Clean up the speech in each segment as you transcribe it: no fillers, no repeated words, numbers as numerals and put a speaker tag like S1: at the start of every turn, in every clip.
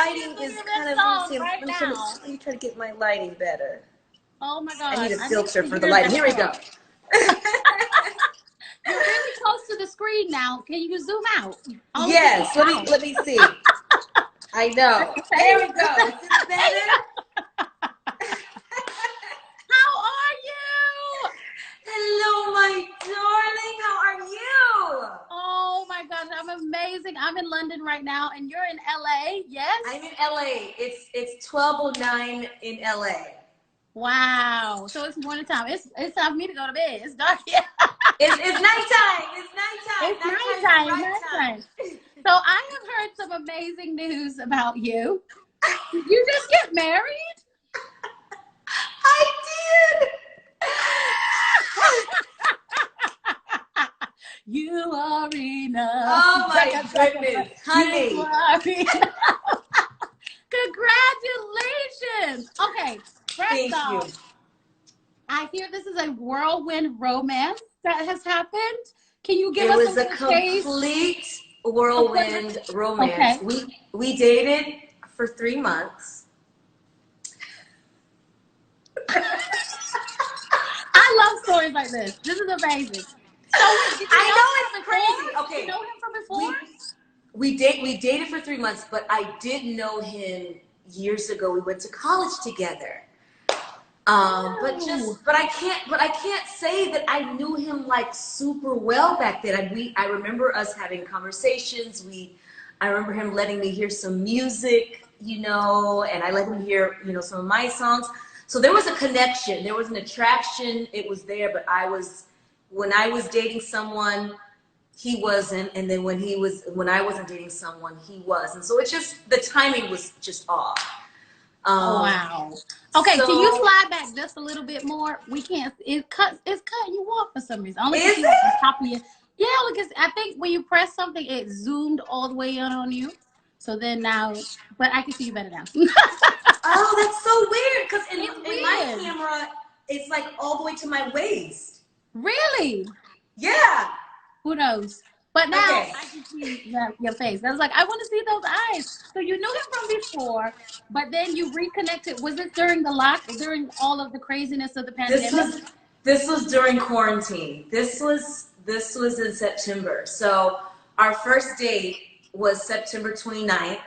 S1: lighting is kind of,
S2: right now.
S1: let me try to get my lighting better.
S2: Oh my God.
S1: I need a filter for the lighting. Here we go.
S2: You're really close to the screen now. Can you zoom out?
S1: Yes, let me see. I know. There we go. Is this better?
S2: How are you?
S1: Hello, my darling. How are you?
S2: Oh my gosh, I'm amazing. I'm in London right now, and you're in LA. Yes.
S1: I'm in LA. It's 12:09 in LA.
S2: Wow. So it's morning time. It's time for me to go to bed. It's dark. Yeah.
S1: It's nighttime. It's nighttime.
S2: It's nighttime. So I have heard some amazing news about you. Did you just get married?
S1: I did.
S2: You are enough.
S1: Oh my goodness, honey.
S2: You are enough. Congratulations. Okay, first off, I hear this is a whirlwind romance that has happened. Can you give us
S1: It was a complete whirlwind romance.
S2: Okay.
S1: We dated for 3 months.
S2: I love stories like this. This is amazing. So
S1: I know it's crazy. Okay.
S2: Did you know him from before?
S1: We dated for 3 months, but I did know him years ago. We went to college together. But I can't say that I knew him like super well back then. I remember us having conversations. I remember him letting me hear some music, and I let him hear, some of my songs. So there was a connection. There was an attraction. It was there, but when I was dating someone, he wasn't, and then when I wasn't dating someone, he was. And so the timing was just off.
S2: Wow. Okay, so, can you slide back just a little bit more? We can't. It's cutting you off for some reason. Only
S1: is it?
S2: The top of your, yeah, because I think when you press something, it zoomed all the way in on you. So then now, but I can see you better now.
S1: Oh, that's so weird. Because in my camera, it's like all the way to my waist.
S2: Really?
S1: Yeah.
S2: Who knows? But now I can see your face. I was like, I want to see those eyes. So you knew him from before, but then you reconnected. Was it during during all of the craziness of the pandemic?
S1: This was during quarantine. This was in September. So our first date was September 29th,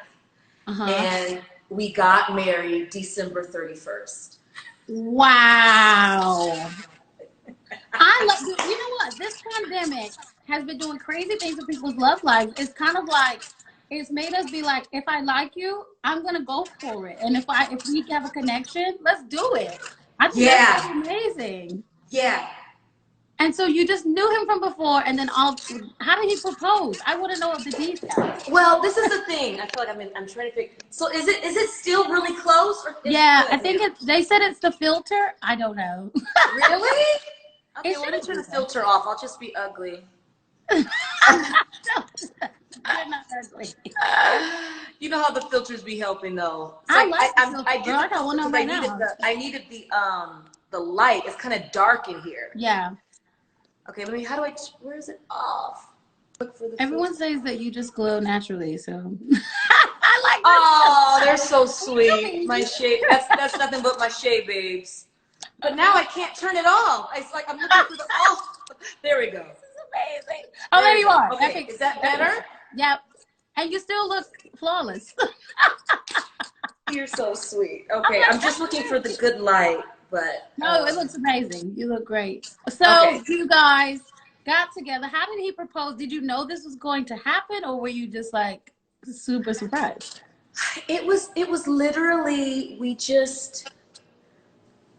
S1: and we got married December 31st.
S2: Wow. I love you. You know what? This pandemic has been doing crazy things in people's love lives. It's kind of like it's made us be like, if I like you, I'm gonna go for it. And if we have a connection, let's do it. I think that's amazing.
S1: Yeah.
S2: And so you just knew him from before, and then how did he propose? I want to know the details.
S1: Well, this is the thing. I feel like I'm trying to pick. So is it still really close? Or
S2: I think they said it's the filter. I don't know.
S1: Really? Okay, let me turn the filter off. I'll just be ugly.
S2: You're not ugly.
S1: You know how the filters be helping though.
S2: I
S1: needed the light. It's kind of dark in here.
S2: Yeah.
S1: Okay, where is it off? Look for the
S2: Everyone says that you just glow naturally, so I like that.
S1: Oh, they're so sweet. My shade, that's nothing but my shade, babes. But now I can't turn it off. It's like I'm looking through the off. There we go.
S2: This is amazing. Oh, there you are.
S1: Okay, is that better?
S2: Yep. And you still look flawless.
S1: You're so sweet. Okay, I'm just looking for the good light, but
S2: no, it looks amazing. You look great. So you guys got together. How did he propose? Did you know this was going to happen, or were you just like super surprised?
S1: It was literally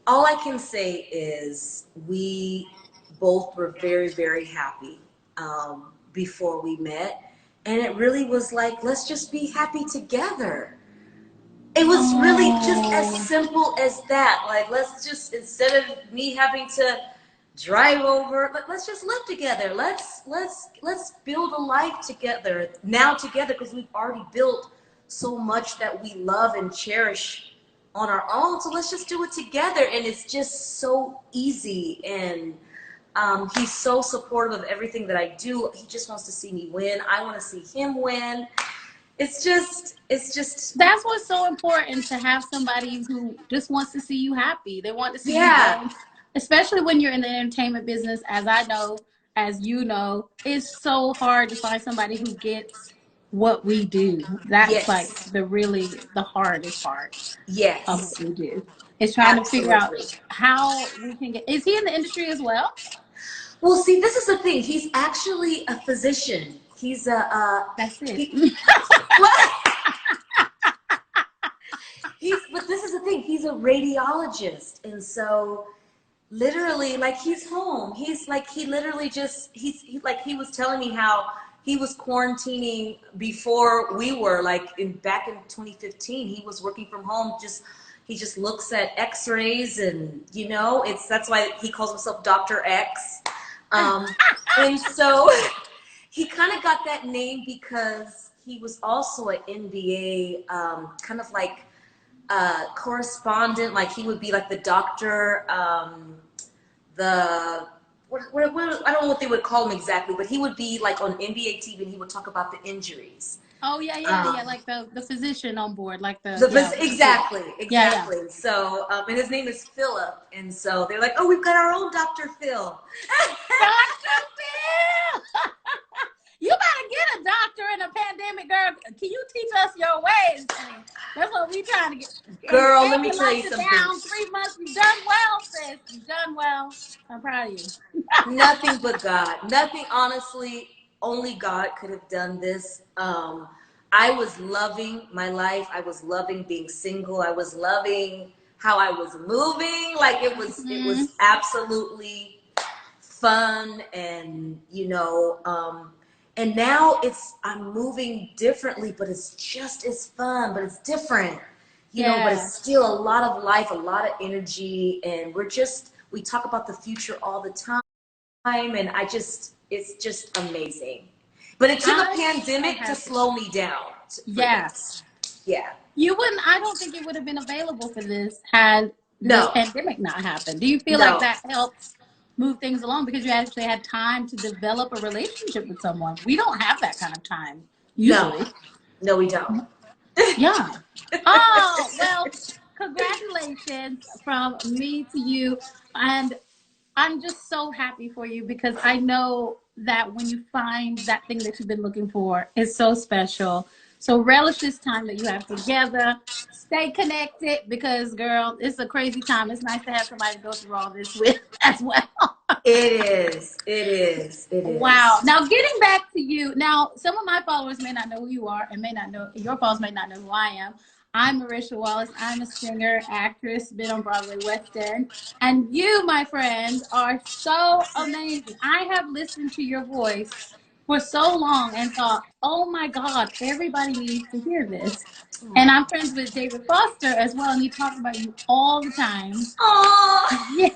S1: all I can say is we both were very, very happy before we met. And it really was like, let's just be happy together. It was really just as simple as that. Like, let's just, instead of me having to drive over, let's just live together. Let's build a life together because we've already built so much that we love and cherish on our own. So let's just do it together. And it's just so easy. And he's so supportive of everything that I do. He just wants to see me win. I want to see him win. it's just
S2: That's what's so important, to have somebody who just wants to see you happy. They want to see you
S1: yeah,
S2: grow, especially when you're in the entertainment business. As I know, as you know, it's so hard to find somebody who gets what we do. That's like
S1: yes,
S2: the hardest part of what
S1: yes,
S2: we do. Is trying to figure out
S1: absolutely.
S2: how we can get. Is he in the industry as well?
S1: Well, see, this is the thing. He's actually a physician. He's a
S2: That's it.
S1: he. Well, but this is the thing. He's a radiologist, and so literally, like, he's home. He's like, he literally just like, he was telling me how he was quarantining before we were, like, in back in 2015. He was working from home. Just he just looks at X-rays, and it's that's why he calls himself Dr. X. Um, and so he kind of got that name because he was also an NBA, kind of like correspondent. Like, he would be like the doctor, the I don't know what they would call him exactly, but he would be like on NBA TV, and he would talk about the injuries.
S2: Oh yeah, yeah, yeah.
S1: Um,
S2: Like the physician on board, like the yeah,
S1: exactly,
S2: yeah, yeah.
S1: exactly. So, and his name is Philip, and so they're like, "Oh, we've got our own Dr. Phil."
S2: Dr. Phil! You better get a doctor in a pandemic, girl. Can you teach us your ways? Honey? That's what we trying to get.
S1: Girl, let
S2: And
S1: me
S2: you
S1: tell you
S2: locked it
S1: something.
S2: down 3 months. You've done well, sis. You've done well. I'm proud of you.
S1: Nothing but God. Nothing, honestly, only God could have done this. I was loving my life. I was loving being single. I was loving how I was moving. Like, it
S2: Mm-hmm.
S1: was absolutely fun, and and now I'm moving differently, but it's just as fun, but it's different. But
S2: Yeah.
S1: it's still a lot of life, a lot of energy, and we talk about the future all the time, and it's just amazing. But it took a
S2: I'm so
S1: pandemic to
S2: happy.
S1: slow me down for
S2: Yes.
S1: this. Yeah.
S2: You wouldn't, I don't think you would have been available for this had this
S1: No.
S2: pandemic not happened. Do you feel like
S1: No.
S2: that helped move things along because you actually had time to develop a relationship with someone? We don't have that kind of time
S1: No.
S2: usually.
S1: No, we don't.
S2: Yeah. Oh, well, congratulations from me to you. And I'm just so happy for you because I know that when you find that thing that you've been looking for, it's so special. So relish this time that you have together. Stay connected because, girl, it's a crazy time. It's nice to have somebody to go through all this with as well.
S1: It is. It is. It
S2: Wow.
S1: is.
S2: Now, getting back to you. Now, some of my followers may not know who you are and may not know, your followers may not know who I am. I'm Marisha Wallace. I'm a singer, actress, been on Broadway, West End. And you, my friend, are so amazing. I have listened to your voice for so long and thought, oh my God, everybody needs to hear this. And I'm friends with David Foster as well, and he talks about you all the time.
S1: Oh,
S2: Yeah.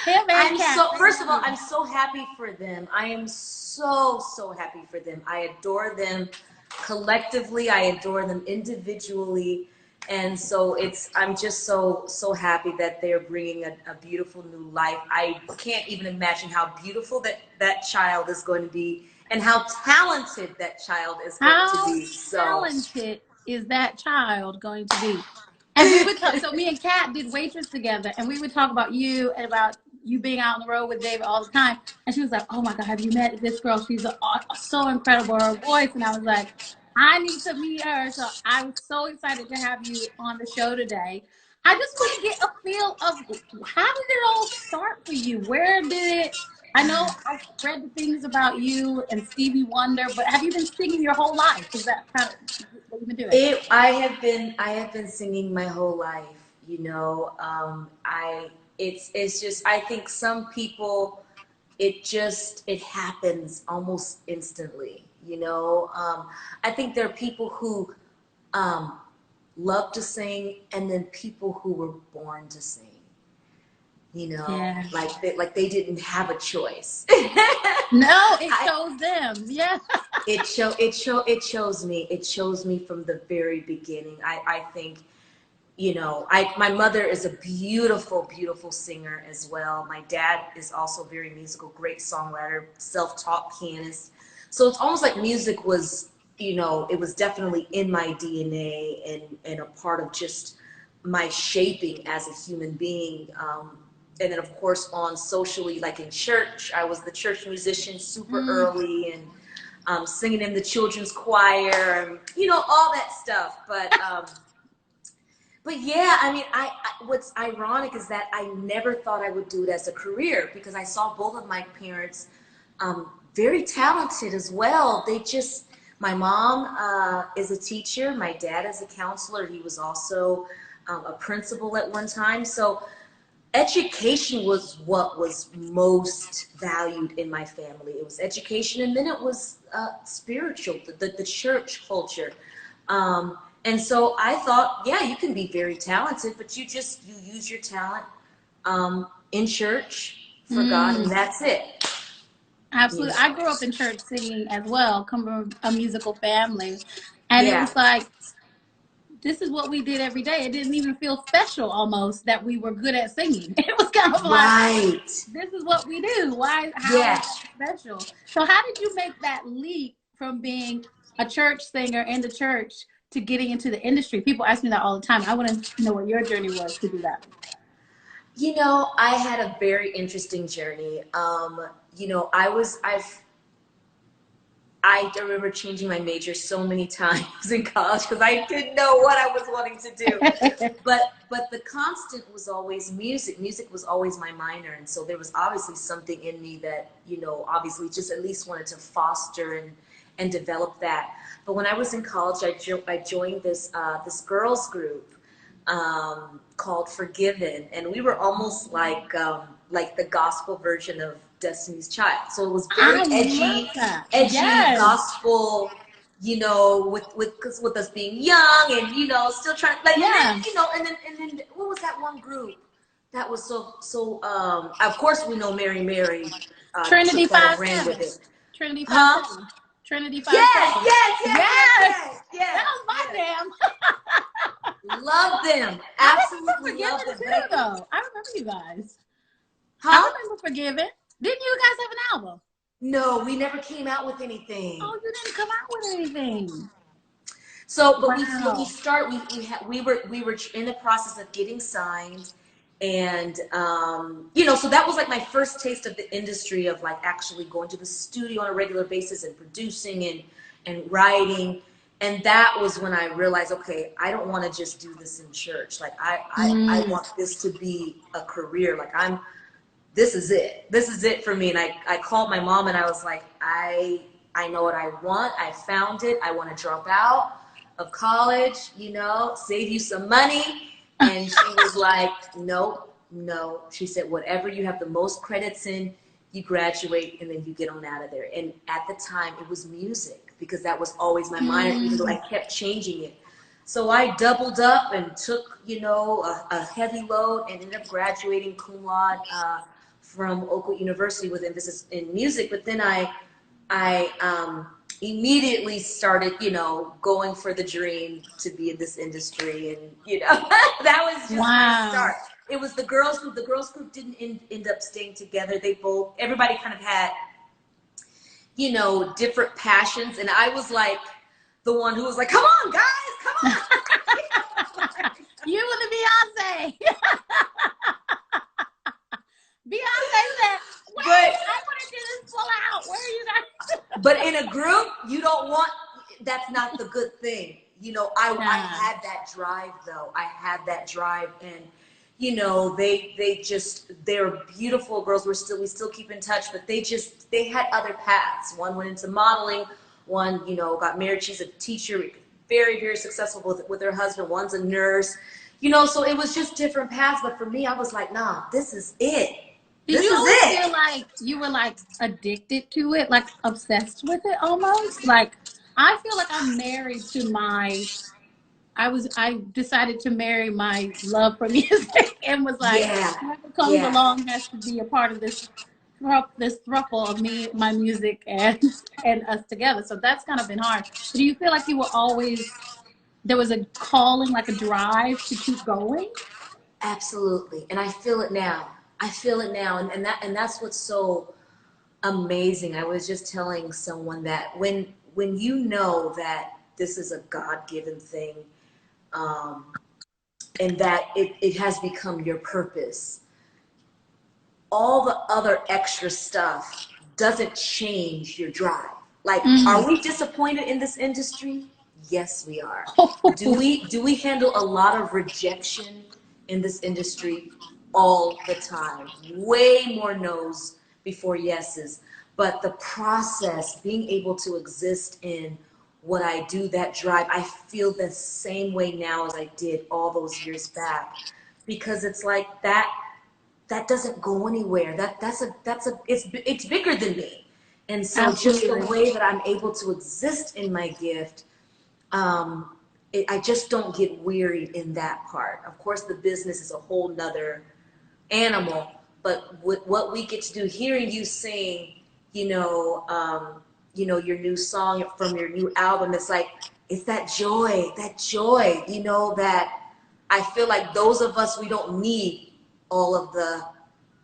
S2: Him and Kat, they
S1: first of
S2: love
S1: all,
S2: you.
S1: I'm so happy for them. I am so, so happy for them. I adore them collectively. I adore them individually. And so I'm just so, so happy that they're bringing a beautiful new life. I can't even imagine how beautiful that child is going to be, and how talented that child is going to
S2: How
S1: be. So,
S2: talented is that child going to be? And we would talk. So me and Kat did waitress together, and we would talk about you and about you being out on the road with David all the time. And she was like, "Oh my God, have you met this girl? She's so incredible. Her voice." And I was like, "I need to meet her." So I was so excited to have you on the show today. I just want to get a feel of how did it all start for you? Where did it? I know I've read the things about you and Stevie Wonder, but have you been singing your whole life? Is that kind of what you've been doing?
S1: I have been singing my whole life. It's just, I think some people, it happens almost instantly. I think there are people who um, love to sing, and then people who were born to sing.
S2: Yeah.
S1: Like they didn't have a choice.
S2: No, it
S1: I,
S2: shows them. Yeah.
S1: it shows me. It shows me from the very beginning. I think, my mother is a beautiful, beautiful singer as well. My dad is also very musical, great songwriter, self-taught pianist. So it's almost like music was you know, it was definitely in my DNA and a part of just my shaping as a human being. And then, of course, on socially, like in church, I was the church musician super
S2: Mm.
S1: early and singing in the children's choir and, you know, all that stuff. But yeah, I mean, what's ironic is that I never thought I would do it as a career because I saw both of my parents very talented as well. They just, my mom is a teacher, my dad is a counselor. He was also a principal at one time. So education was what was most valued in my family. It was education, and then it was spiritual, the church culture. And so I thought, yeah, you can be very talented, but you use your talent in church for God, and
S2: Mm.
S1: that's it. You
S2: Absolutely.
S1: know?
S2: I grew up in church singing as well, come from a musical family. And it
S1: Yeah,
S2: was like, this is what we did every day. It didn't even feel special almost that we were good at singing. It was kind of like,
S1: right.
S2: this is what we do. Why, how is
S1: Yeah.
S2: that special? So how did you make that leap from being a church singer in the church to getting into the industry? People ask me that all the time. I want to know what your journey was to do that.
S1: You know, I had a very interesting journey. You know, I remember changing my major so many times in college because I didn't know what I was wanting to do. But the constant was always music. Music was always my minor, and so there was obviously something in me that, you know, obviously just at least wanted to foster and develop that. But when I was in college, I joined this girls group called Forgiven, and we were almost like the gospel version of Destiny's Child. So it was very
S2: I love that.
S1: edgy
S2: Yes.
S1: gospel, you know, with us being young and, you know, still trying like, and then,
S2: Yeah.
S1: you know, and then what was that one group that was so of course we know Mary
S2: Trinity
S1: took that and
S2: five
S1: ran with
S2: seven.
S1: it.
S2: Trinity five
S1: Huh?
S2: seven. Trinity five
S1: Yes,
S2: seven.
S1: yes, yes, yes,
S2: Yes.
S1: yes,
S2: That
S1: yes,
S2: was my
S1: yes.
S2: jam.
S1: Love them.
S2: I remember
S1: Absolutely love
S2: Forgiven
S1: them. But I
S2: too,
S1: think,
S2: though. I remember you guys. I
S1: huh?
S2: remember Forgiven. Didn't you guys have an album?
S1: No, we never came out with anything.
S2: Oh, you didn't come out with anything.
S1: So, but we
S2: Wow.
S1: start we were in the process of getting signed, and you know, so that was like my first taste of the industry of like actually going to the studio on a regular basis and producing and writing, and that was when I realized, okay, I don't want to just do this in church. Like I
S2: Mm.
S1: want this to be a career. Like this is it. This is it for me. And I called my mom and I was like, I know what I want. I found it. I want to drop out of college, you know, save you some money. And she was like, nope, no. She said, whatever you have the most credits in, you graduate and then you get on out of there. And at the time it was music because that was always my minor, even though I
S2: Mm.
S1: kept changing it. So I doubled up and took, you know, a heavy load and ended up graduating cum laude from Oakwood University with emphasis in music. But then I immediately started, you know, going for the dream to be in this industry, and you know, that was just my
S2: Wow.
S1: start. It was the girls group. The girls group didn't end up staying together. Everybody kind of had, you know, different passions, and I was like the one who was like, "Come on, guys, come on!"
S2: You were the Beyonce. Beyonce said, wait,
S1: But
S2: I want to do this full out. Where are you guys?
S1: but in a group, you don't want. That's not the good thing. You know, I
S2: Nah.
S1: had that drive though. I had that drive, and you know, they're beautiful girls. We still keep in touch, but they had other paths. One went into modeling. One, you know, got married. She's a teacher, very successful with her husband. One's a nurse. You know, so it was just different paths. But for me, I was like, nah, this is it.
S2: Did
S1: This
S2: you
S1: is
S2: always
S1: it.
S2: feel like you were like addicted to it, like obsessed with it almost? Like I feel like I'm married to my I decided to marry my love for music and was like,
S1: Yeah,
S2: whoever comes
S1: yeah.
S2: along has to be a part of this throuple of me, my music, and us together. So that's kind of been hard. But do you feel like you were always there was a calling, like a drive to keep going?
S1: Absolutely. And I feel it now. I feel it now. And that's what's so amazing. I was just telling someone that when you know that this is a God-given thing, and that it has become your purpose, all the other extra stuff doesn't change your drive. Like, are we disappointed in this industry? Yes, we are. Do we handle a lot of rejection in this industry? All the time. Way more no's before yeses. But the process, being able to exist in what I do, that drive, I feel the same way now as I did all those years back. Because it's like that doesn't go anywhere. It's bigger than me. And so just the
S2: Absolutely.
S1: way that I'm able to exist in my gift, I just don't get weary in that part. Of course, the business is a whole nother animal, but with what we get to do, hearing you sing, your new song from your new album, it's that joy, that I feel like those of us, we don't need all of the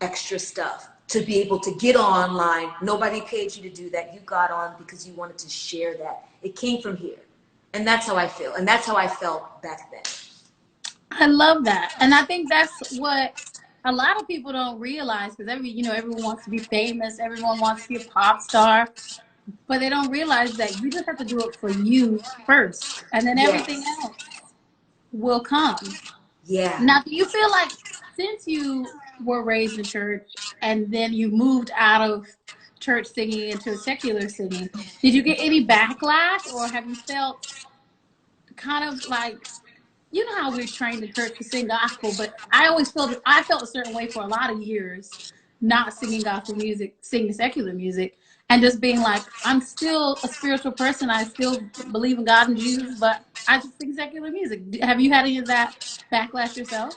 S1: extra stuff to be able to get online. Nobody paid you to do that. You got on because you wanted to share that. It came from here. And that's how I feel. And that's how I felt back then.
S2: I love that. And I think that's what a lot of people don't realize, because everyone wants to be famous, everyone wants to be a pop star, but they don't realize that you just have to do it for you first, and then everything
S1: Yes.
S2: else will come.
S1: Yeah.
S2: Now, do you feel like, since you were raised in church and then you moved out of church singing into secular singing, did you get any backlash, or have you felt kind of like, you know how we're trained in church to sing gospel, but I felt a certain way for a lot of years, not singing gospel music, singing secular music, and just being like, I'm still a spiritual person. I still believe in God and Jesus, but I just sing secular music. Have you had any of that backlash yourself?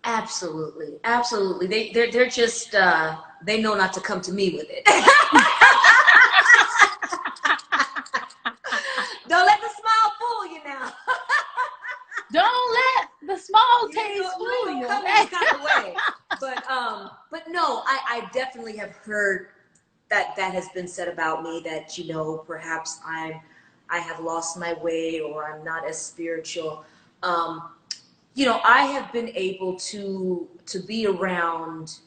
S1: Absolutely. Absolutely. They're just, they know not to come to me with it. Don't let the smile fool you now.
S2: Don't let the small taste fool you.
S1: Come any kind of way. But no, I definitely have heard that has been said about me, that, perhaps I have lost my way, or I'm not as spiritual. I have been able to be around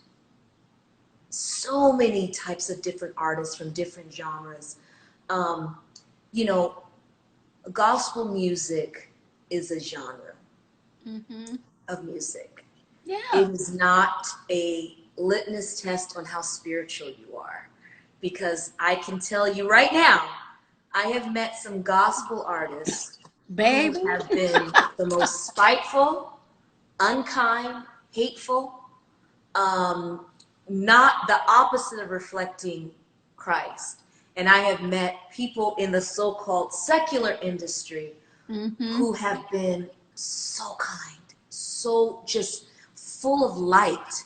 S1: so many types of different artists from different genres. You know, Gospel music is a genre of music.
S2: Yeah.
S1: It is not a litmus test on how spiritual you are, because I can tell you right now, I have met some gospel artists who
S2: Baby.
S1: have been the most spiteful, unkind, hateful, not the opposite of reflecting Christ. And I have met people in the so-called secular industry who have been so kind, so just full of light,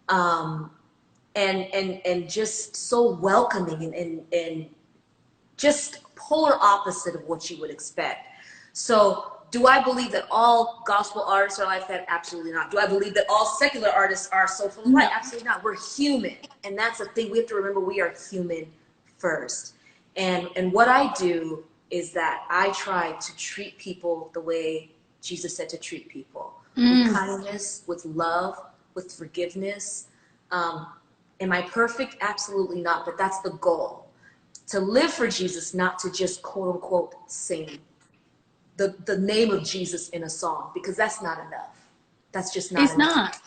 S1: and just so welcoming, and just polar opposite of what you would expect. So, do I believe that all gospel artists are like that? Absolutely not. Do I believe that all secular artists are so full of light? Absolutely not. We're human. And that's the thing. We have to remember, we are human first. And what I do is that I try to treat people the way Jesus said to treat people. With kindness, with love, with forgiveness. Am I perfect? Absolutely not. But that's the goal. To live for Jesus, not to just quote unquote sing the name of Jesus in a song, because that's not enough. That's just not enough.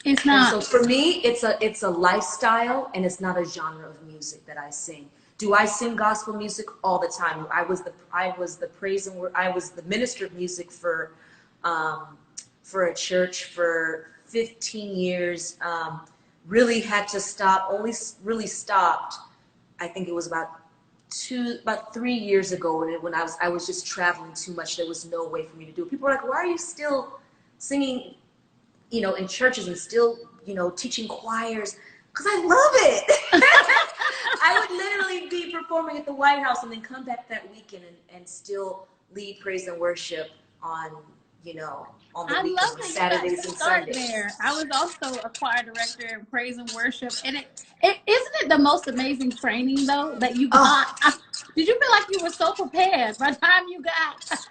S2: It's
S1: And
S2: not.
S1: so for me, it's a lifestyle, and it's not a genre of music that I sing. Do I sing gospel music all the time? I was the praise and I was the minister of music for a church for 15 years. Really had to stop. Only really stopped, I think it was about 3 years ago, when I was just traveling too much. There was no way for me to do it. People were like, why are you still singing, in churches, and still, teaching choirs? Because I love it. I would literally be performing at the White House and then come back that weekend and still lead praise and worship on the
S2: I
S1: weekends,
S2: love that you got
S1: Saturdays
S2: to
S1: and
S2: start
S1: Sundays.
S2: there. I was also a choir director in praise and worship, and it isn't it the most amazing training though that you got.
S1: Oh,
S2: Did you feel like you were so prepared by the time you got?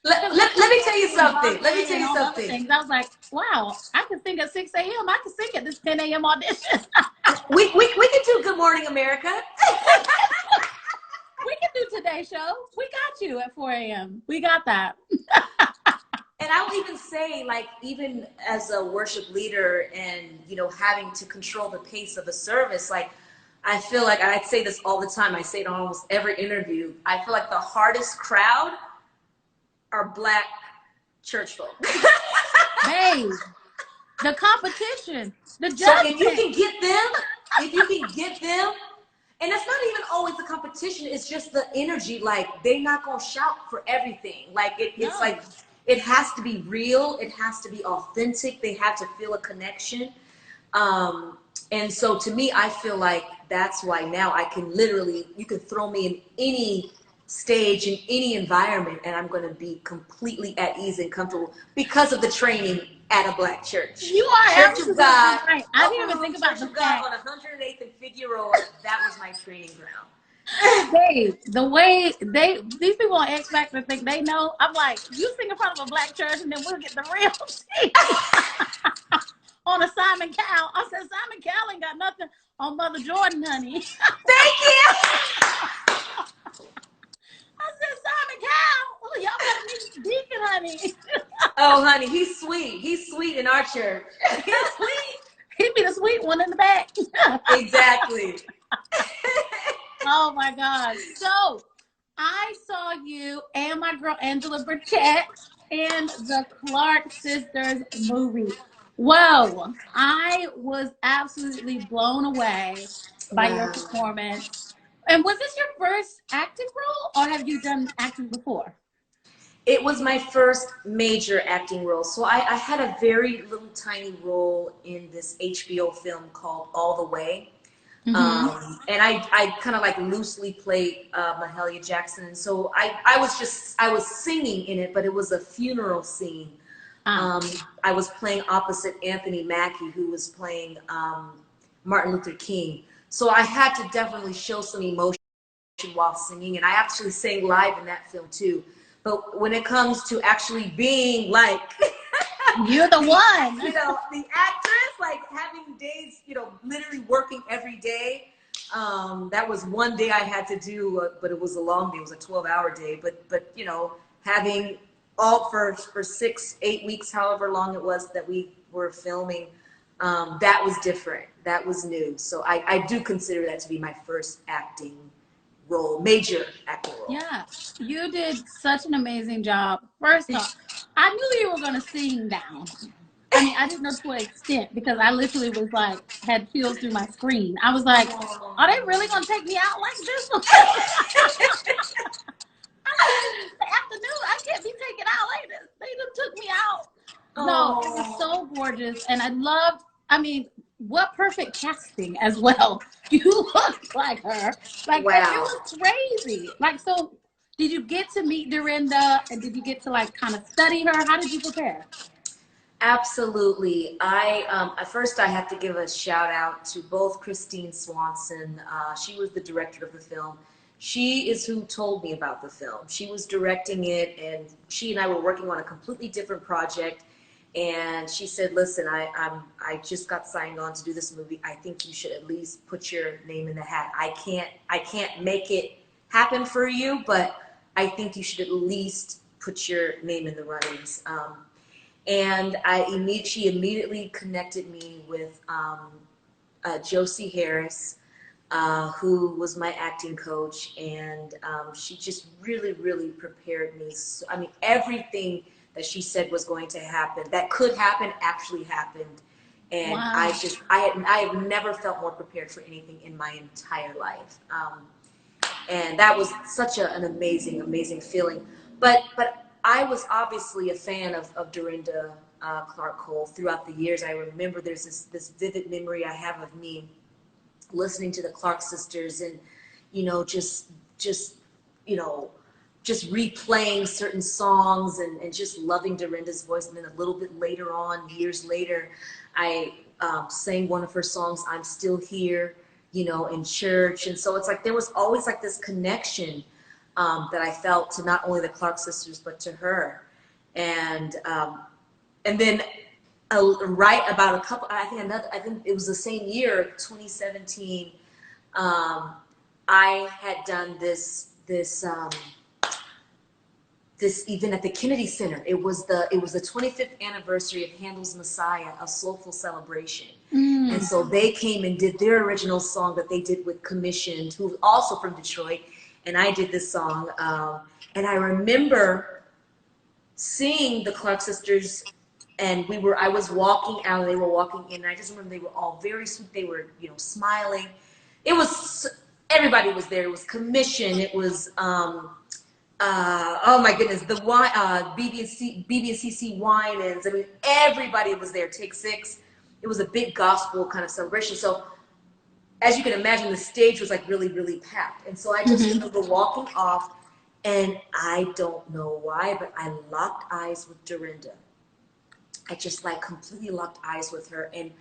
S1: Let me tell you something. Let me tell
S2: And
S1: you
S2: all the other
S1: something.
S2: things. I was like, wow, I can sing at 6 a.m. I can sing at this 10 a.m. audition.
S1: We can do Good Morning America.
S2: We can do Today Show. We got you at 4 a.m. We got that.
S1: And I will even say, like, even as a worship leader and, you know, having to control the pace of a service, like, I feel like, I say this all the time, I say it on almost every interview, I feel like the hardest crowd are Black church folk.
S2: Babe, the competition, the judgment.
S1: So if you can get them, and it's not even always the competition, it's just the energy. Like, they're not gonna shout for everything. Like, it's like, it has to be real, it has to be authentic, they have to feel a connection. And so to me, I feel like that's why now I can literally, you can throw me in any stage, in any environment, and I'm going to be completely at ease and comfortable because of the training at a Black church.
S2: You are
S1: Church of God.
S2: right. I didn't even think about
S1: Church
S2: the
S1: of God
S2: fact
S1: on 108th and Figueroa. That was my training ground.
S2: Babe, the way these people on X Factor think they know, I'm like, you sing in front of a Black church and then we'll get the real tea. On a Simon Cowell. I said, Simon Cowell ain't got nothing on Mother Jordan, honey.
S1: Thank you.
S2: I said, Simon Cowell, oh, y'all better meet Deacon, honey.
S1: Oh, honey, he's sweet. He's sweet in our church. He's sweet.
S2: He'd be the sweet one in the back.
S1: Exactly.
S2: Oh my God. So I saw you and my girl Angela Burchett in the Clark Sisters movie. Whoa, I was absolutely blown away by your performance. And was this your first acting role, or have you done acting before?
S1: It was my first major acting role. So I had a very little tiny role in this HBO film called All the Way. And I kind of like loosely played Mahalia Jackson. And so I was singing in it, but it was a funeral scene. I was playing opposite Anthony Mackie, who was playing Martin Luther King. So I had to definitely show some emotion while singing, and I actually sang live in that film too. But when it comes to actually being like
S2: you're the one,
S1: you know, the actress, like having days, you know, literally working every day. That was one day I had to do, but it was a long day. It was a 12-hour day. But you know, having all for 6-8 weeks, however long it was that we were filming, that was different. That was new. So I do consider that to be my first acting role, major acting role.
S2: Yeah, you did such an amazing job. First off, I knew you were going to sing down. I mean, I didn't know to what extent, because I literally was like, had chills through my screen. I was like, are they really going to take me out like this? The afternoon, I can't be taken out like this. They just took me out. No, it was so gorgeous. And I loved, I mean, what perfect casting as well. You look like her. Like,
S1: wow.
S2: It was crazy. Like, so did you get to meet Dorinda, and did you get to like kind of study her? How did you prepare?
S1: Absolutely. At first I have to give a shout out to both Christine Swanson. She was the director of the film. She is who told me about the film. She was directing it, and she and I were working on a completely different project. And she said, listen, I just got signed on to do this movie. I think you should at least put your name in the hat. I can't make it happen for you, but I think you should at least put your name in the runnings. And she immediately connected me with Josie Harris, who was my acting coach, and she just really, really prepared me. So, I mean, everything that she said was going to happen, that could happen, actually happened. And wow. I have never felt more prepared for anything in my entire life. And that was such an amazing, amazing feeling. But I was obviously a fan of Dorinda Clark Cole throughout the years. I remember there's this vivid memory I have of me listening to the Clark sisters, and you know, just replaying certain songs, and just loving Dorinda's voice. And then a little bit later on, years later, I sang one of her songs, "I'm Still Here," you know, in church. And so it's like there was always like this connection that I felt to not only the Clark sisters, but to her. And then right about a couple, I think it was the same year, 2017, I had done this event at the Kennedy Center. It was the 25th anniversary of Handel's Messiah, a soulful celebration. And so they came and did their original song that they did with Commissioned, who's also from Detroit, and I did this song. And I remember seeing the Clark sisters, and I was walking out, and they were walking in, and I just remember they were all very sweet. They were, you know, smiling. It was, everybody was there. It was Commission. It was, oh my goodness, the wine, BB&CC Wine-ins. I mean, everybody was there. Take Six. It was a big gospel kind of celebration. So, as you can imagine, the stage was like really, really packed. And so I just remember walking off, and I don't know why, but I locked eyes with Dorinda. I just like completely locked eyes with her, and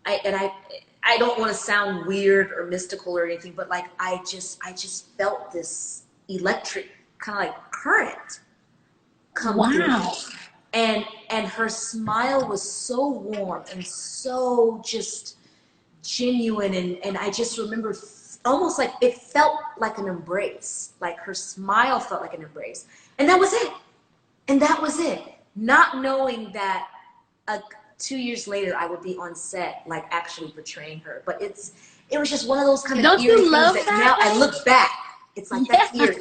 S1: I don't want to sound weird or mystical or anything, but like I just felt this electric kind of like current come through. And her smile was so warm and so just genuine, and I just remember almost like it felt like an embrace. Like her smile felt like an embrace, and that was it. And that was it. Not knowing that 2 years later I would be on set, like actually portraying her. But it was just one of those kind of eerie things that now I look back, it's like that's eerie.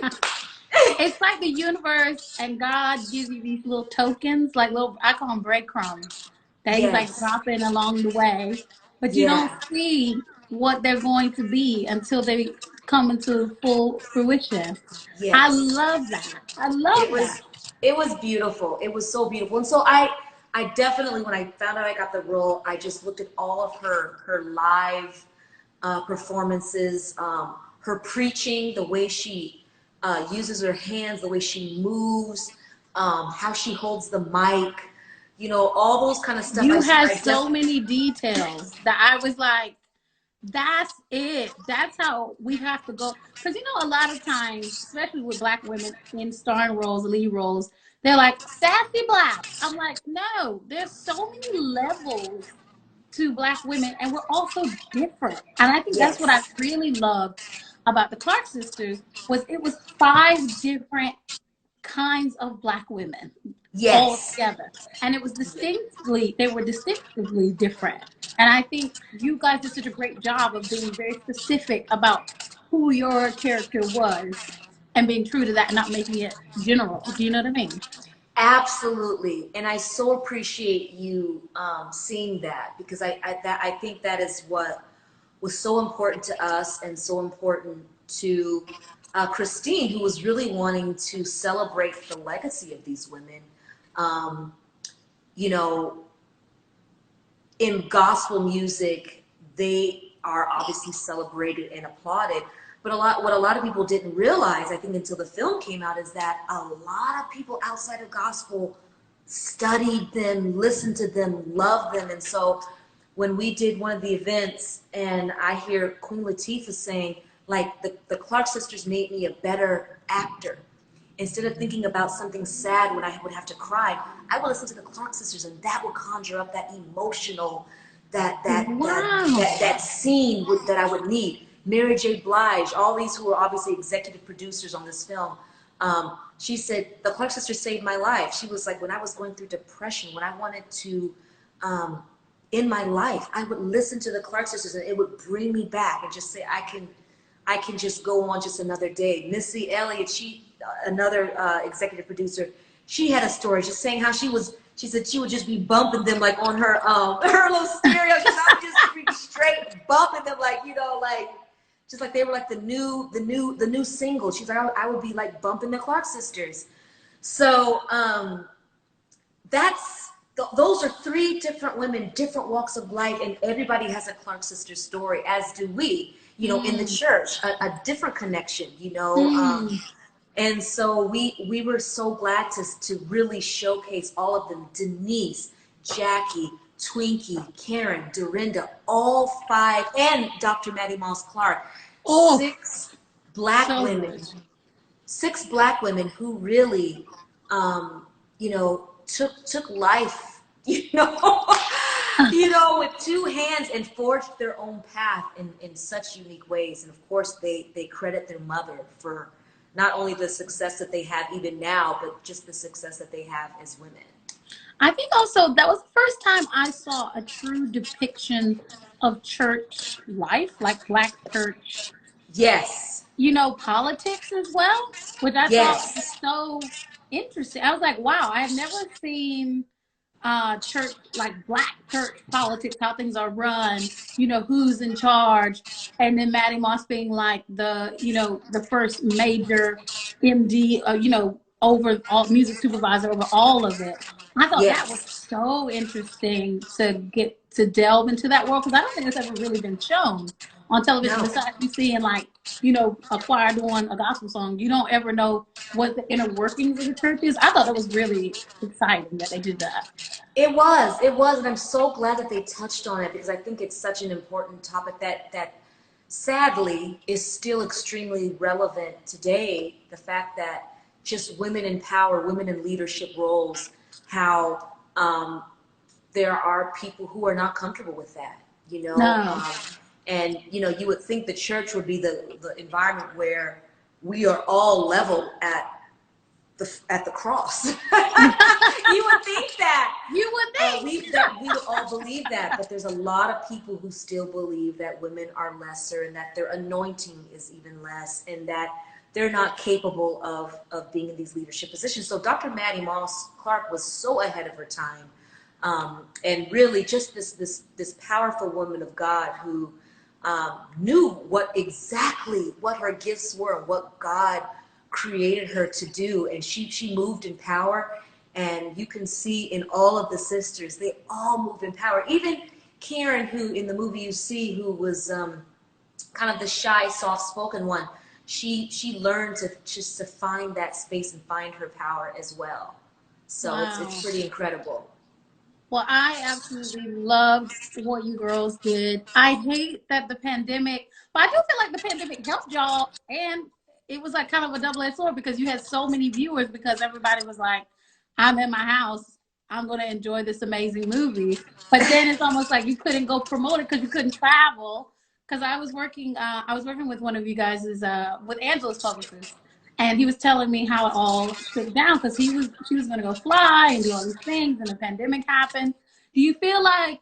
S2: It's like the universe and God gives you these little tokens, like little, I call them breadcrumbs, that he's like dropping along the way, but you don't see what they're going to be until they come into full fruition. Yes. I love that. I love that.
S1: It was beautiful. It was so beautiful. And so I definitely, when I found out I got the role, I just looked at all of her live performances, her preaching, the way she uses her hands, the way she moves, how she holds the mic, you know, all those kind of stuff.
S2: You had so many details that I was like, that's it. That's how we have to go. Because, you know, a lot of times, especially with Black women in starring roles, lead roles, they're like, sassy Black. I'm like, no, there's so many levels to Black women, and we're also different. And I think that's what I really loved about the Clark sisters, was it was 5 different kinds of Black women all together. And it was they were distinctively different. And I think you guys did such a great job of being very specific about who your character was and being true to that and not making it general. Do you know what I mean?
S1: Absolutely. And I so appreciate you seeing that, because I think that is what was so important to us and so important to Christine, who was really wanting to celebrate the legacy of these women. You know, in gospel music, they are obviously celebrated and applauded. But what a lot of people didn't realize, I think until the film came out, is that a lot of people outside of gospel studied them, listened to them, loved them. And so when we did one of the events and I hear Queen Latifah saying, like, the Clark sisters made me a better actor. Instead of thinking about something sad when I would have to cry, I would listen to the Clark sisters, and that would conjure up that emotional, that scene that I would need. Mary J. Blige, all these who are obviously executive producers on this film, she said, the Clark sisters saved my life. She was like, when I was going through depression, when I wanted to in my life, I would listen to the Clark sisters, and it would bring me back and just say, I can just go on just another day. Missy Elliott, another executive producer, she had a story just saying how she said she would just be bumping them like on her little stereo. She's not just be straight bumping them, like, you know, like just like they were like the new single. She's like, I would be like bumping the Clark sisters. So those are 3 different women, different walks of life, and everybody has a Clark sister story, as do we, you know, in the church, a different connection, you know. And so we were so glad to really showcase all of them: Denise, Jackie, Twinkie, Karen, Dorinda, all five, and Dr. Maddie Moss Clark,
S2: Oh,
S1: six black
S2: so
S1: women,
S2: good.
S1: six black women who really, you know, took life, with two hands and forged their own path in such unique ways. And of course, they credit their mother for not only the success that they have even now, but just the success that they have as women.
S2: I think also that was the first time I saw a true depiction of church life, like black church,
S1: Yes,
S2: politics as well, which I thought was
S1: yes,
S2: so interesting. I was like, wow, I have never seen church, like black church politics, how things are run, who's in charge, and then Maddie Moss being like the first major MD, over all music supervisor over all of it. I thought that was
S1: yes.
S2: so interesting to get to delve into that world, because I don't think it's ever really been shown on television
S1: No.
S2: besides you seeing like a choir doing a gospel song. You don't ever know what the inner workings of the church is. I thought that was really exciting that they did that.
S1: It was, and I'm so glad that they touched on it because I think it's such an important topic that sadly is still extremely relevant today. The fact that just women in power, women in leadership roles, how there are people who are not comfortable with that,
S2: No.
S1: and you would think the church would be the environment where we are all level at the cross. You would think that.
S2: You would think.
S1: We would all believe that, but there's a lot of people who still believe that women are lesser and that their anointing is even less and that they're not capable of being in these leadership positions. So Dr. Maddie Moss Clark was so ahead of her time, and really just this powerful woman of God who knew what her gifts were, what God created her to do, and she moved in power. And you can see in all of the sisters, they all move in power. Even Karen, who in the movie you see, who was kind of the shy, soft-spoken one, she learned to find that space and find her power as well. So it's
S2: Wow.
S1: pretty incredible.
S2: Well, I absolutely loved what you girls did. I hate that the pandemic, but I do feel like the pandemic helped y'all, and it was like kind of a double-edged sword because you had so many viewers because everybody was like, I'm in my house. I'm going to enjoy this amazing movie. But then it's almost like you couldn't go promote it because you couldn't travel. Because I was working with one of you guys, with Angela's publicist, and he was telling me how it all shook down because she was going to go fly and do all these things, and the pandemic happened. Do you feel like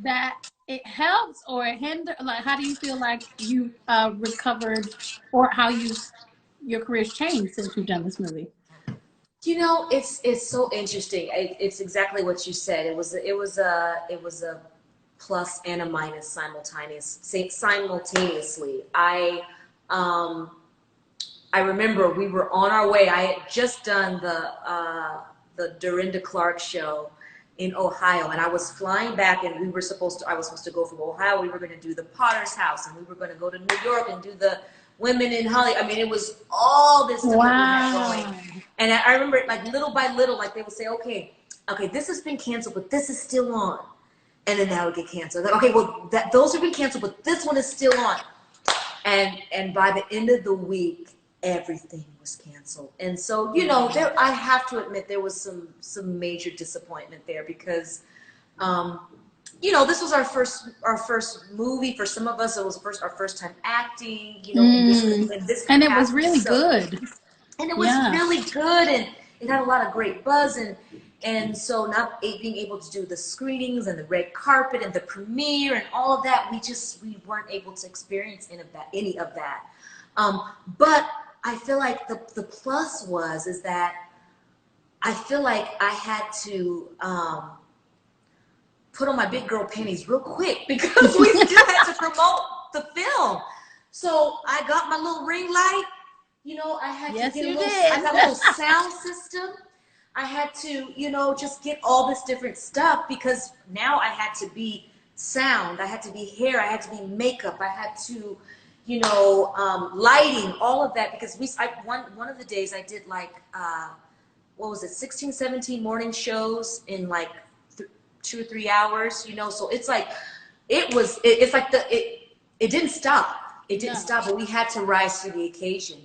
S2: that it helps or it hindered? Like, how do you feel like you recovered, or how your career's changed since you've done this movie?
S1: It's so interesting. It's exactly what you said. It was a plus and a minus simultaneously. I remember we were on our way. I had just done the Dorinda Clark show in Ohio, and I was flying back, and I was supposed to go from Ohio. We were going to do the Potter's House, and we were going to go to New York and do the Women in Holly. I mean, it was all this stuff that we had going.
S2: Wow.
S1: And I remember, like, little by little, like, they would say, okay, this has been canceled, but this is still on. And then that would get canceled. Like, okay, well, those have been canceled, but this one is still on. And by the end of the week, everything was canceled. And so, I have to admit there was some major disappointment there because, this was our first movie. For some of us, it was our first time acting. In this
S2: And it was
S1: capacity.
S2: really
S1: So,
S2: good.
S1: and it was
S2: Yeah.
S1: really good, and it had a lot of great buzz, and so not being able to do the screenings and the red carpet and the premiere and all of that, we weren't able to experience any of that. But I feel like the plus is that I feel like I had to put on my big girl panties real quick because we still had to promote the film. So I got my little ring light. I had
S2: Yes,
S1: to get
S2: you
S1: I
S2: did.
S1: got a little sound system. I had to, just get all this different stuff because now I had to be sound. I had to be hair. I had to be makeup. I had to, lighting, all of that because one of the days I did like, what was it, 16, 17 morning shows in like 2 or 3 hours, you know. So it's like it's like it didn't stop. It didn't stop, but we had to rise to the occasion.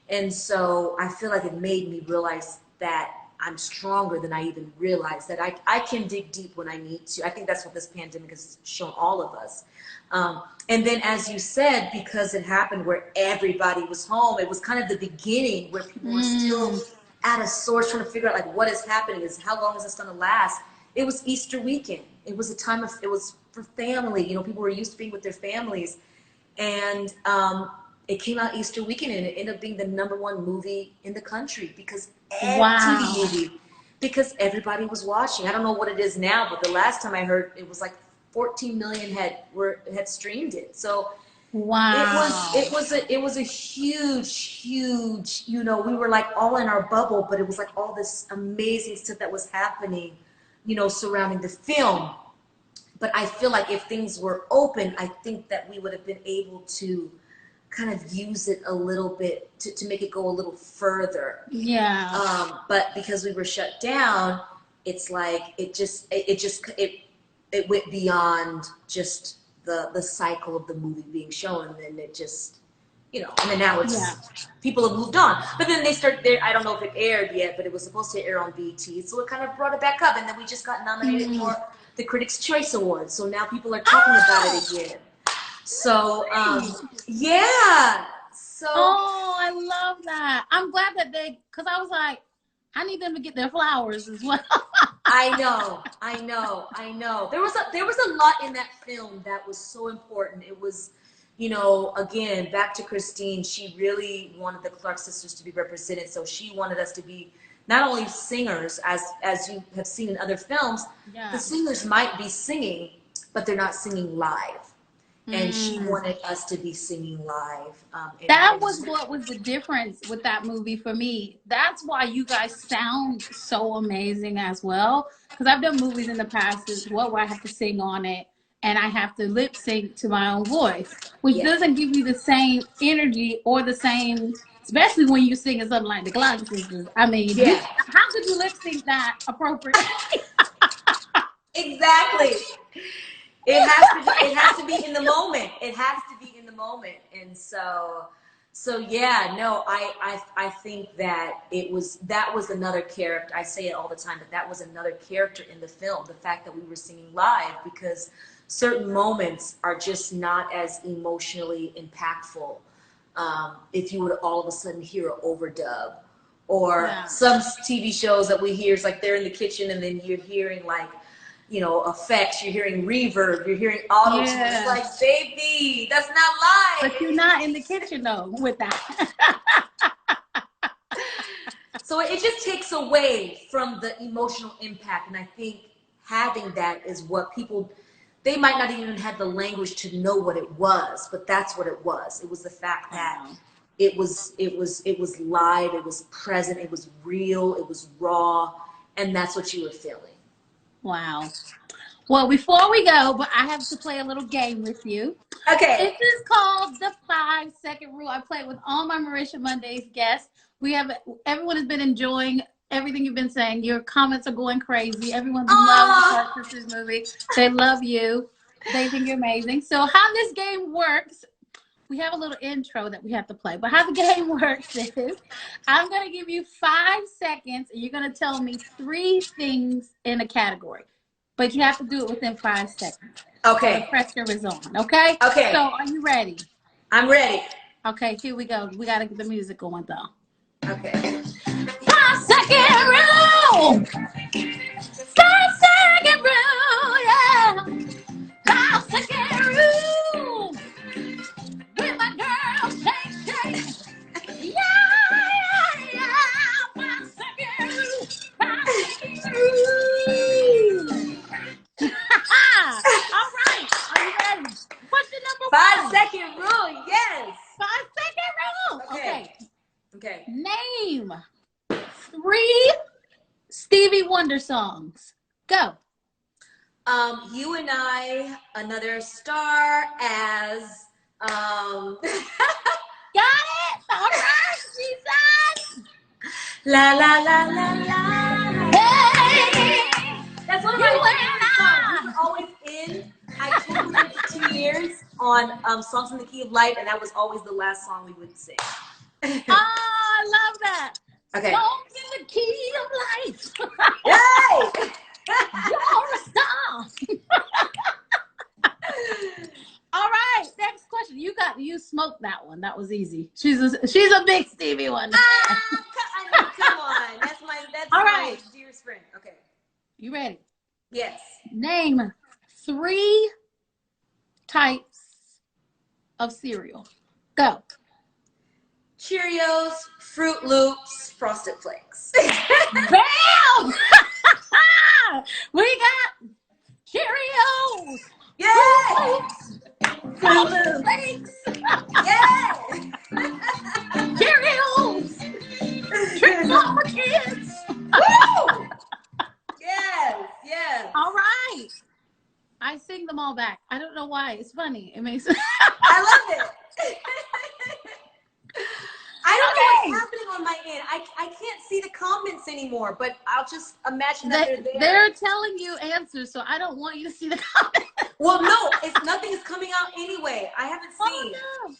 S1: And so I feel like it made me realize that I'm stronger than I even realized, that I can dig deep when I need to. I think that's what this pandemic has shown all of us. And then, as you said, because it happened where everybody was home, it was kind of the beginning where people were still at a source trying to figure out, like, what is happening? How long is this going to last? It was Easter weekend. It was a time it was for family. You know, people were used to being with their families. And it came out Easter weekend, and it ended up being the #1 movie in the country because TV movie, because everybody was watching. I don't know what it is now, but the last time I heard, it was like 14 million had streamed it. So it was a huge, you know, we were like all in our bubble, but it was like all this amazing stuff that was happening, you know, surrounding the film. But I feel like if things were open, I think that we would have been able to kind of use it a little bit to make it go a little further.
S2: Yeah.
S1: But because we were shut down, it's like it went beyond just the cycle of the movie being shown, and then it just, you know, and then now it's people have moved on. But then they start there. I don't know if it aired yet, but it was supposed to air on BT, so it kind of brought it back up. And then we just got nominated for the Critics' Choice Awards, so now people are talking about it again. So yeah. So
S2: I love that. I'm glad that because I was like, I need them to get their flowers as well.
S1: I know. There was a lot in that film that was so important. It was, you know, again, back to Christine, she really wanted the Clark sisters to be represented. So she wanted us to be not only singers, as you have seen in other films, the singers might be singing, but they're not singing live. And she wanted us to be singing live.
S2: That was what was the difference with that movie for me. That's why you guys sound so amazing as well. Because I've done movies in the past as well where I have to sing on it and I have to lip sync to my own voice, which doesn't give you the same energy or the same, especially when you sing something like the Clark Sisters. I mean, how could you lip sync that appropriately?
S1: Exactly. It has to be in the moment. It has to be in the moment. And so yeah, no, I think that that was another character. I say it all the time, but that was another character in the film. The fact that we were singing live, because certain moments are just not as emotionally impactful if you would all of a sudden hear an overdub, or some TV shows that we hear is like they're in the kitchen and then you're hearing like, you know, effects, you're hearing reverb, you're hearing auto. It's like, baby, that's not live.
S2: But you're not in the kitchen though with that.
S1: So it just takes away from the emotional impact. And I think having that is what people, they might not even have the language to know what it was, but that's what it was. It was the fact that it was live, it was present, it was real, it was raw, and that's what you were feeling.
S2: Wow. Well, before we go, but I have to play a little game with you.
S1: Okay.
S2: This is called the 5-second rule. I play with all my Marisha Mondays guests. Everyone has been enjoying everything you've been saying. Your comments are going crazy. Everyone loves the Clark Sisters movie. They love you. They think you're amazing. So how this game works, we have a little intro that we have to play. But how the game works is I'm going to give you 5 seconds, and you're going to tell me 3 things in a category. But you have to do it within 5 seconds.
S1: Okay.
S2: So the pressure is on, okay?
S1: Okay.
S2: So are you ready?
S1: I'm ready.
S2: Okay, here we go. We got to get the music going, though.
S1: Okay.
S2: 5-second rule! 5-second rule, yeah! 5-second rule! With my girl, shake. Yeah. 5-second rule. 5-second rule. All right. Are you ready? What's the number
S1: 5-second rule, yes.
S2: 5-second rule.
S1: Okay.
S2: Name 3 Stevie Wonder songs. Go.
S1: You and I, Another Star, As.
S2: Got it. All right, Jesus.
S1: La la la la la.
S2: Hey,
S1: That's one of
S2: you
S1: my
S2: and I.
S1: years on Songs in the Key of Life, and that was always the last song we would sing.
S2: Oh, I love that.
S1: Okay.
S2: Songs in the Key of Life.
S1: Yay!
S2: You're a star. All right, next question. You smoked that one. That was easy. She's a big Stevie one.
S1: Come on. That's
S2: All
S1: my
S2: right.
S1: dearest friend. Okay.
S2: You ready?
S1: Yes.
S2: Name 3 types of cereal. Go.
S1: Cheerios, Fruit Loops, Frosted Flakes.
S2: Bam! We got Cheerios.
S1: Yay!
S2: Frosted Flakes.
S1: Yay!
S2: Cheerios. Tricks on my kids.
S1: Woo! Yes.
S2: All right. I sing them all back. I don't know why. It's funny. It makes.
S1: I love it. I don't know what's happening on my end. I can't see the comments anymore, but I'll just imagine that they're there.
S2: They're telling you answers, so I don't want you to see the comments.
S1: Well, no, nothing is coming out anyway. I haven't seen.
S2: Oh, no.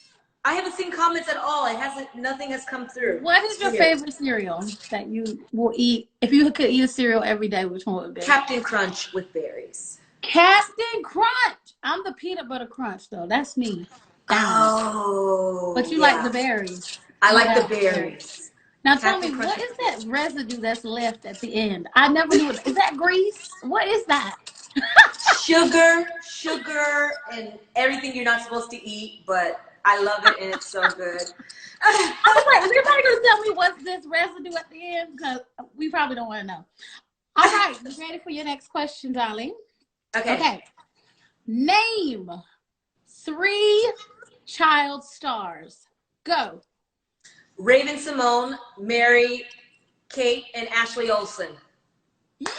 S1: I haven't seen comments at all. Nothing has come through.
S2: What is your favorite cereal that you will eat? If you could eat a cereal every day, which one would it be?
S1: Captain Crunch with berries.
S2: Captain Crunch. I'm the peanut butter crunch though. That's me.
S1: Oh.
S2: But you like the berries.
S1: I like the berries.
S2: Now tell me, what is that residue that's left at the end? I never knew. Is that grease? What is that?
S1: Sugar, and everything you're not supposed to eat, but I love it and it's so good.
S2: I was like, is anybody gonna tell me what's this residue at the end? Because we probably don't want to know. All right, you ready for your next question, darling? Okay. Name 3 child stars. Go.
S1: Raven Simone, Mary, Kate, and Ashley Olsen.
S2: Yeah!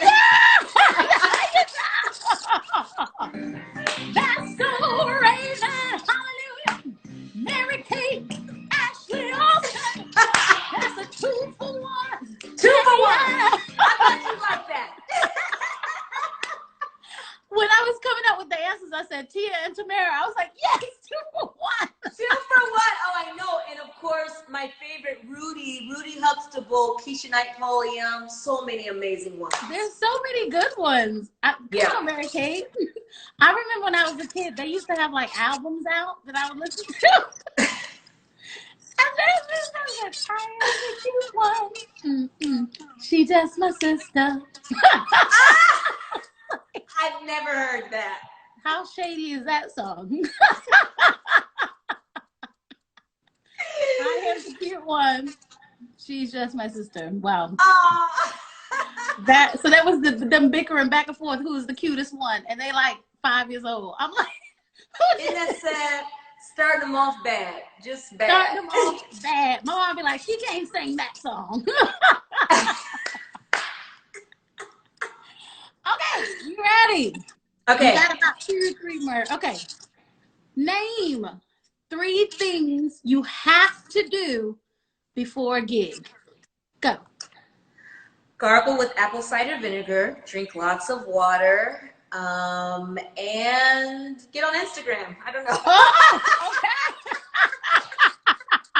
S2: That's so Raven. Hallelujah. Mary Kate, Ashley Olsen. That's a 2 for 1.
S1: 2 for 1. I thought you liked that.
S2: When I was coming up with the answers, I said Tia and Tamara. I was like, yes, 2 for 1.
S1: 2 for 1. Oh, I know. And of course, my favorite, Rudy Huxtable, Keisha Knight Pulliam. So many amazing ones.
S2: There's so many good ones. Come on, Mary Kate. I remember when I was a kid, they used to have like albums out that I would listen to. And there's this one. She just my sister.
S1: I've never heard that.
S2: How shady is that song? I am the cute one. She's just my sister. Wow. So that was them bickering back and forth who was the cutest one, and they like 5 years old. I'm like,
S1: isn't that sad? Starting them off bad, just bad.
S2: Starting them off bad. My mom be like, she can't sing that song. Okay, you ready?
S1: Okay.
S2: You got about 2 or 3 more. Okay. Name 3 things you have to do before a gig. Go.
S1: Gargle with apple cider vinegar, drink lots of water, and get on Instagram. I don't know.
S2: Oh,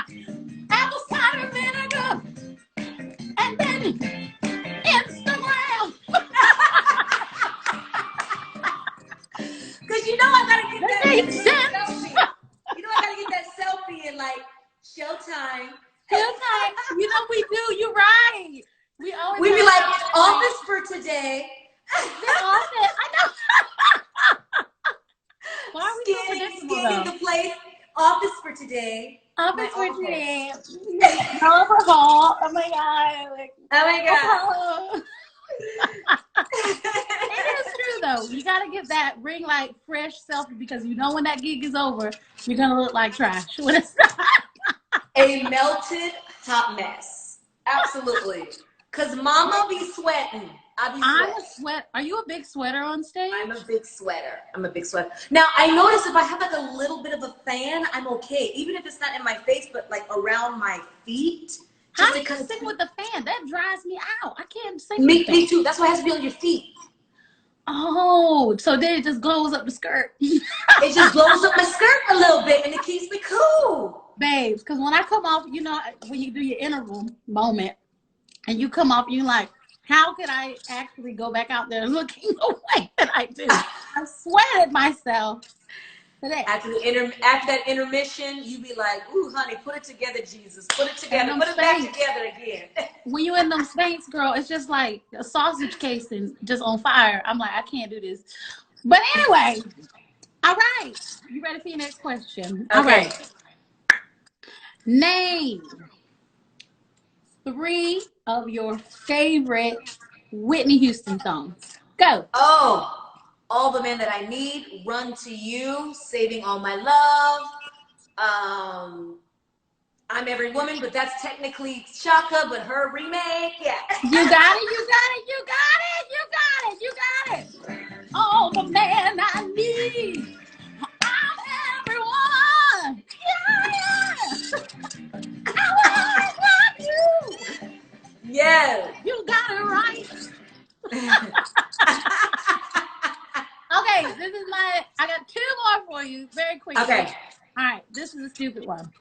S2: okay. Apple cider vinegar, and then Instagram.
S1: Because you know I gotta get that
S2: selfie.
S1: You know I gotta get that selfie and like showtime.
S2: Showtime. You know we do. You're right. We always.
S1: We be like office for today.
S2: Office. I know. Why are we
S1: scanning the place? Office for today.
S2: Office for today. Overhaul. Oh my god.
S1: Oh my god.
S2: It is true though. You gotta get that ring light fresh selfie because you know when that gig is over, you're gonna look like trash when it's not.
S1: A melted hot mess. Absolutely. Cause mama be sweating. I be sweating.
S2: Are you a big sweater on stage?
S1: I'm a big sweater. Now I notice if I have like a little bit of a fan, I'm okay. Even if it's not in my face, but like around my feet.
S2: How do you sing with the fan? That dries me out. I can't sing.
S1: Me too. That's why it has to be on your feet.
S2: Oh, so then it just glows up the skirt.
S1: It just blows up my skirt a little bit and it keeps me cool.
S2: Babes, because when I come off, you know, when you do your interval moment and you come off, you like, how could I actually go back out there looking the way that I do? I sweated myself today.
S1: After that intermission, you be like, ooh, honey, put it together, Jesus. Put it
S2: And
S1: together.
S2: them
S1: Put it back
S2: Spanx,
S1: together again.
S2: when you in them Spanx, girl, it's just like a sausage casing just on fire. I'm like, I can't do this. But anyway, all right. You ready for your next question? All
S1: Okay.
S2: right. Name 3 of your favorite Whitney Houston songs. Go.
S1: Oh, all the men that I need, run to you, saving all my love. I'm every woman, but that's technically Shaka, but her remake, yeah.
S2: You got it, you got it, you got it, you got it, you got it. Oh, the man I need. I'm everyone. Yeah, yeah. I love you.
S1: Yes.
S2: You got it right. Okay, this is I got 2 more for you very quickly.
S1: Okay.
S2: All right, this is a stupid one.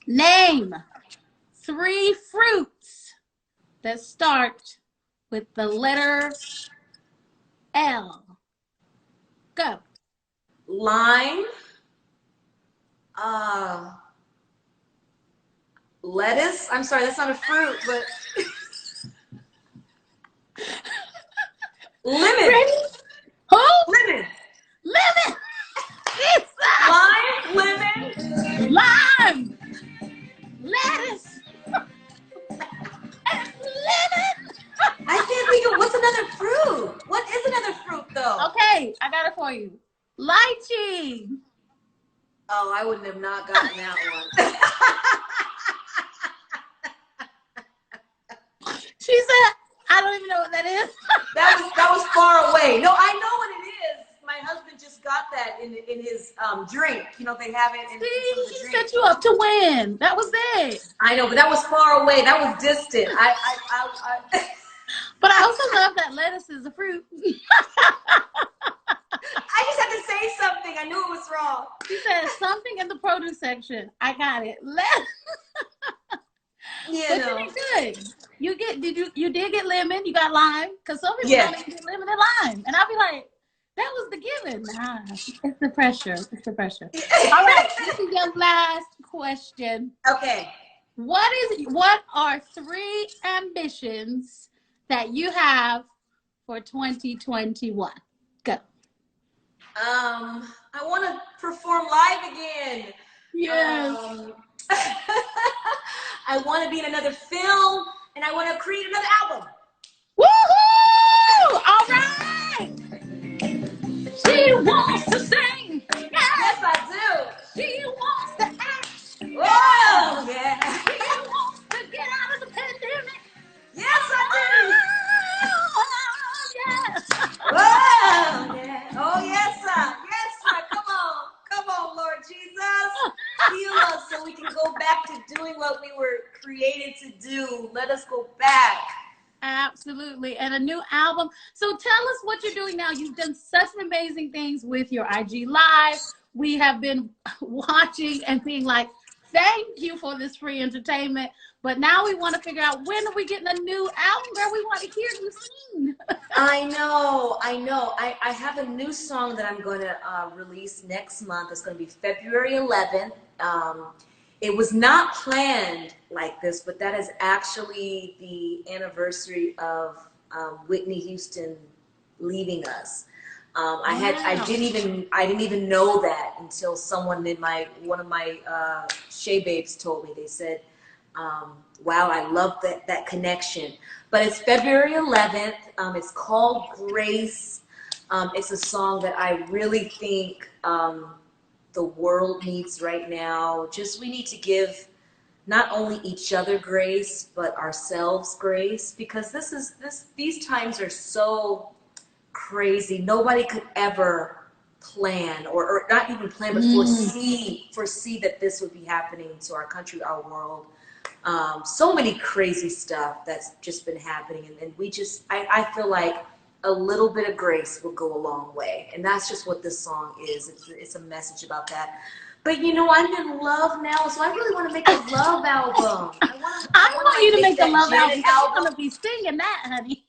S2: Name 3 fruits that start with the letter L. Go.
S1: Lime, uh, lettuce. I'm sorry, that's not a fruit, but lemon.
S2: Ready? Who?
S1: Lemon.
S2: Lemon. Jesus.
S1: Lime, lemon.
S2: Lime. Lettuce. And lemon.
S1: I can't think of what's another fruit. What is another fruit though?
S2: Okay, I got it for you. Lychee.
S1: Oh, I wouldn't have not gotten that
S2: one. She said, I don't even know what that is.
S1: that was far away. No, I know what it is. My husband just got that in his drink. You know, they have it in
S2: See,
S1: he
S2: set you up to win. That was it.
S1: I know, but that was far away. That was distant.
S2: But I also love that lettuce is a fruit.
S1: I just had to say something. I knew it was wrong.
S2: She said something in the produce section. I got it. Lettuce.
S1: Yeah,
S2: but
S1: no.
S2: you did good. You did get lemon. You got lime. Because some people don't even get lemon and lime. And I'll be like, that was the given. Nah, it's the pressure. It's the pressure. All right, this is your last question.
S1: Okay.
S2: What are 3 ambitions that you have for 2021? Go.
S1: I want to perform live again.
S2: Yes.
S1: I want to be in another film, and I want to create another album.
S2: Woohoo! All right. She wants to sing.
S1: Yes, I do.
S2: She wants to act.
S1: Whoa, yeah.
S2: She wants to get out of the pandemic.
S1: Yes, I do.
S2: Yes.
S1: Whoa, yeah. Oh, yes, sir. Yes, sir. Come on, Lord Jesus. Heal us so we can go back to doing what we were created to do. Let us go back.
S2: Absolutely. And a new album. So tell us what you're doing now. You've done such amazing things with your IG Live. We have been watching and being like, thank you for this free entertainment. But now we want to figure out, when are we getting a new album, girl? We want to hear you sing.
S1: I know. I have a new song that I'm going to release next month. It's going to be February 11th. It was not planned like this, but that is actually the anniversary of Whitney Houston leaving us. I didn't even know that until someone in one of my Shea Babes told me. They said, wow, I love that connection. But it's February 11th. It's called Grace. It's a song that I really think the world needs right now. We need to give not only each other grace, but ourselves grace, because these times are so crazy. Nobody could ever plan or not even plan, but foresee that this would be happening to our country, our world. So many crazy stuff that's just been happening, and I feel like a little bit of grace will go a long way. And that's just what this song is. It's a message about that. But you know, I'm in love now, so I really want to make a love album.
S2: I want
S1: like,
S2: you to make a love
S1: Janet
S2: album. I'm gonna be singing that, honey.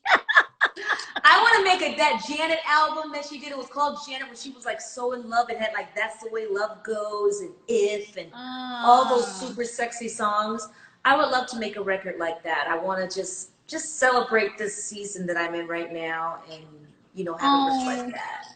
S1: I want to make that Janet album that she did. It was called Janet, when she was like so in love. It had like That's the Way Love Goes and If and all those super sexy songs. I would love to make a record like that. I want to just celebrate this season that I'm in right now, and you know, have it reflect that.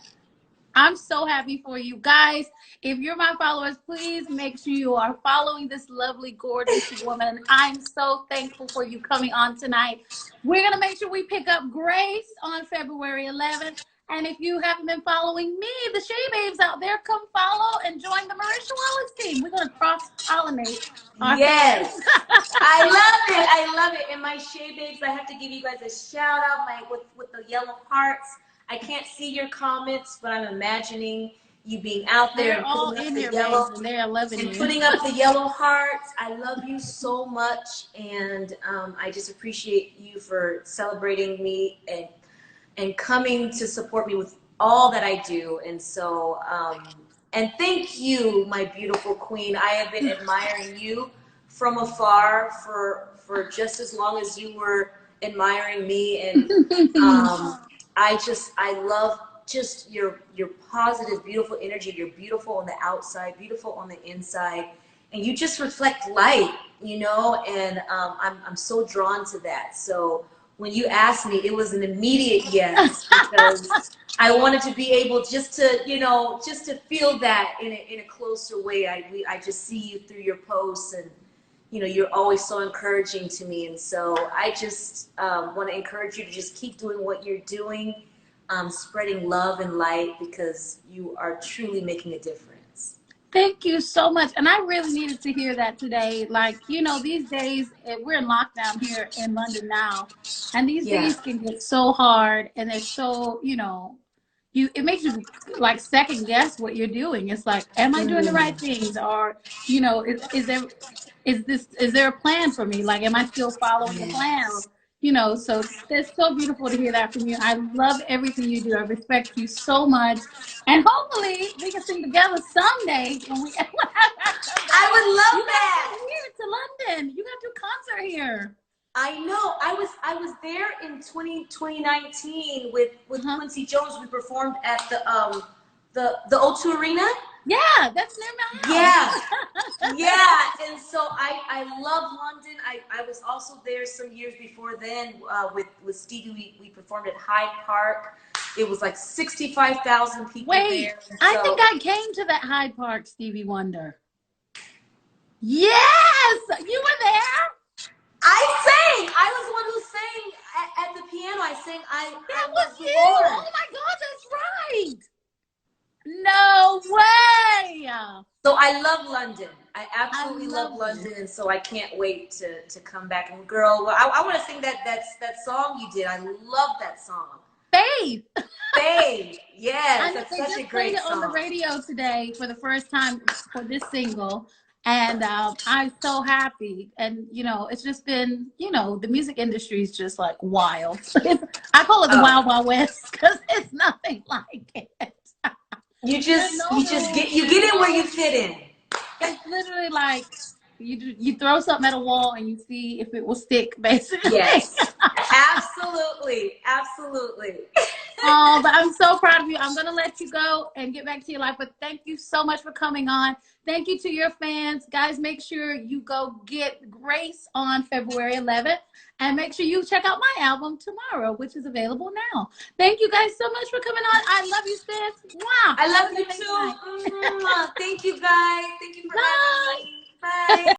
S2: I'm so happy for you guys. If you're my followers, please make sure you are following this lovely, gorgeous woman. I'm so thankful for you coming on tonight. We're going to make sure we pick up Grace on February 11th. And if you haven't been following me, the Shea Babes out there, come follow and join the Marisha Wallace team. We're going to cross-pollinate.
S1: Yes. I love it. I love it. And my Shea Babes, I have to give you guys a shout out with the yellow hearts. I can't see your comments, but I'm imagining you being out there and
S2: all in your yellow, and they're loving you.
S1: Putting up the yellow hearts. I love you so much, and I just appreciate you for celebrating me and coming to support me with all that I do. And so, and thank you, my beautiful queen. I have been admiring you from afar for just as long as you were admiring me, and I love just your positive, beautiful energy. You're beautiful on the outside, beautiful on the inside, and you just reflect light, you know. And I'm so drawn to that. So when you asked me, it was an immediate yes, because I wanted to be able just to, you know, just to feel that in a closer way. I just see you through your posts, and you know, you're always so encouraging to me. And so I just want to encourage you to just keep doing what you're doing, spreading love and light, because you are truly making a difference.
S2: Thank you so much. And I really needed to hear that today. Like, you know, these days, we're in lockdown here in London now, and these days can get so hard, and they're so, you know, it makes you like second guess what you're doing. It's like, am I doing the right things? Or, you know, is there a plan for me? Like, am I still following the plan? You know, so it's so beautiful to hear that from you. I love everything you do. I respect you so much. And hopefully we can sing together someday when we
S1: I would love that.
S2: Here to London. You got to do a concert here.
S1: I know. I was there in 2019 with Quincy Jones. We performed at the O2 Arena.
S2: Yeah, that's near my house.
S1: Yeah. And so I love London. I was also there some years before then with Stevie. We performed at Hyde Park. It was like 65,000 people there. So,
S2: I think I came to that Hyde Park Stevie Wonder. Yes, you were there.
S1: I sang. I was the one who sang at the piano. I sang.
S2: That was you. Oh my God, that's right. No way!
S1: So I love London. I absolutely love London, and so I can't wait to come back. And girl, I want to sing that song you did. I love that song.
S2: Faith.
S1: Faith. Yes, that's such a great song. They just
S2: played it on the radio today for the first time for this single, and I'm so happy. And you know, it's just been, you know, the music industry is just like wild. I call it the Wild Wild West because it's nothing like it.
S1: You get in where you fit in.
S2: It's literally like you throw something at a wall and you see if it will stick, basically.
S1: Yes, absolutely.
S2: Oh, but I'm so proud of you. I'm gonna let you go and get back to your life. But thank you so much for coming on. Thank you to your fans, guys. Make sure you go get Grace on February 11th, and make sure you check out my album tomorrow, which is available now. Thank you guys so much for coming on. I love you, sis. Wow.
S1: I love you too. Thank you, guys. Thank you for having me. Bye.